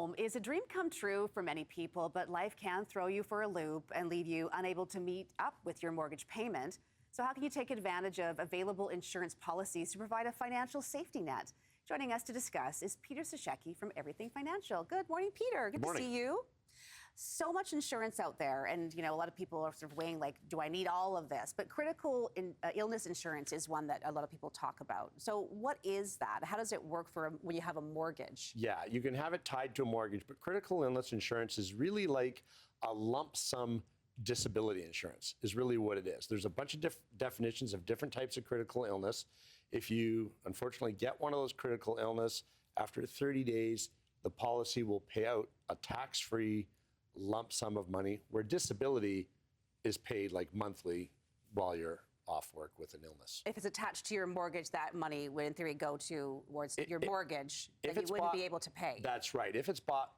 home is a dream come true for many people, but life can throw you for a loop and leave you unable to meet up with your mortgage payment. So how can you take advantage of available insurance policies to provide a financial safety net? Joining us to discuss is Peter Sashecki from Everything Financial. Good morning, Peter. Good to see you. So much insurance out there, and a lot of people are sort of weighing, like, do I need all of this? But critical illness insurance is one that a lot of people talk about. So what is that? How does it work when you have a mortgage? Yeah, you can have it tied to a mortgage, but critical illness insurance is really like a lump sum disability insurance is really what it is. There's a bunch of definitions of different types of critical illness. If you unfortunately get one of those critical illness, after 30 days, the policy will pay out a tax-free lump sum of money, where disability is paid like monthly while you're off work with an illness. If it's attached to your mortgage, that money would in theory go towards your mortgage that you wouldn't be able to pay. That's right. If it's bought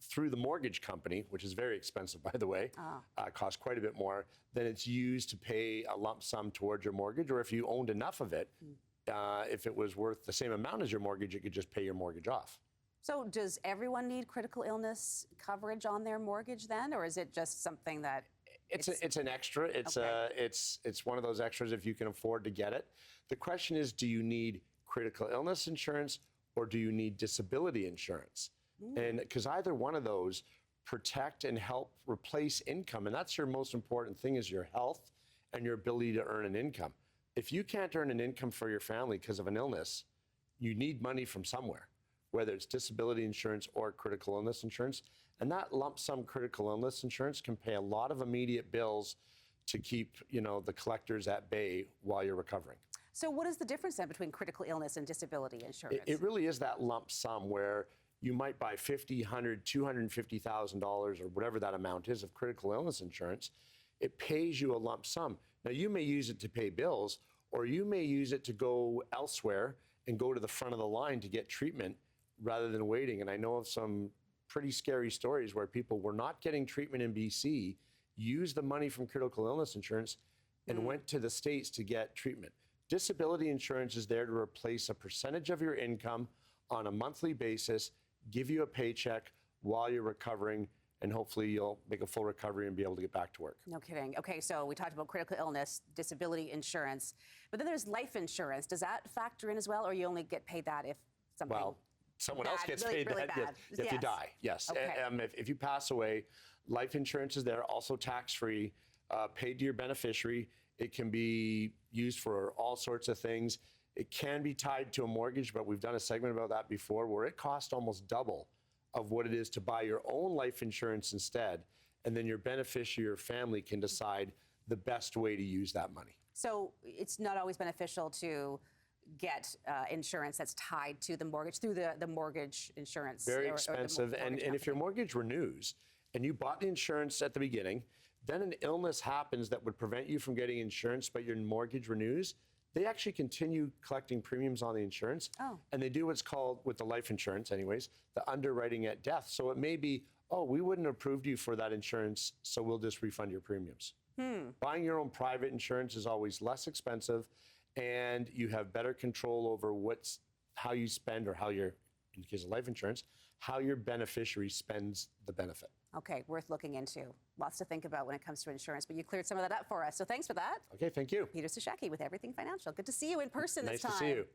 through the mortgage company, which is very expensive, by the way, costs quite a bit more, then it's used to pay a lump sum towards your mortgage. Or if you owned enough of it, if it was worth the same amount as your mortgage, you could just pay your mortgage off. So does everyone need critical illness coverage on their mortgage then, or is it just something that it's an extra? It's one of those extras if you can afford to get it. The question is, do you need critical illness insurance or do you need disability insurance? And because either one of those protect and help replace income, and that's your most important thing, is your health and your ability to earn an income. If you can't earn an income for your family because of an illness, you need money from somewhere, whether it's disability insurance or critical illness insurance. And that lump sum critical illness insurance can pay a lot of immediate bills to keep, the collectors at bay while you're recovering. So what is the difference then between critical illness and disability insurance? It really is that lump sum where you might buy $50,000, $100,000, $250,000 or whatever that amount is of critical illness insurance. It pays you a lump sum. Now, you may use it to pay bills, or you may use it to go elsewhere and go to the front of the line to get treatment rather than waiting. And I know of some pretty scary stories where people were not getting treatment in BC, used the money from critical illness insurance, and went to the States to get treatment. Disability insurance is there to replace a percentage of your income on a monthly basis, give you a paycheck while you're recovering, and hopefully you'll make a full recovery and be able to get back to work. No kidding. Okay, so we talked about critical illness, disability insurance, but then there's life insurance. Does that factor in as well, or you only get paid that if something someone else gets paid really that bad. if you die? Yes. Okay. If you pass away, life insurance is there, also tax-free, paid to your beneficiary. It can be used for all sorts of things. It can be tied to a mortgage, but we've done a segment about that before, where it costs almost double of what it is to buy your own life insurance instead, and then your beneficiary or family can decide the best way to use that money. So it's not always beneficial to get insurance that's tied to the mortgage through the mortgage insurance. Very expensive, and if your mortgage renews and you bought the insurance at the beginning, then an illness happens that would prevent you from getting insurance, but your mortgage renews, they actually continue collecting premiums on the insurance. And they do what's called, with the life insurance anyways, the underwriting at death. So it may be, we wouldn't have approved you for that insurance, so we'll just refund your premiums. Buying your own private insurance is always less expensive, and you have better control over how you spend, or how in the case of life insurance, how your beneficiary spends the benefit. Okay, worth looking into. Lots to think about when it comes to insurance, but you cleared some of that up for us. So thanks for that. Okay, thank you. Peter Sashecki with Everything Financial. Good to see you in person this time. Nice to see you.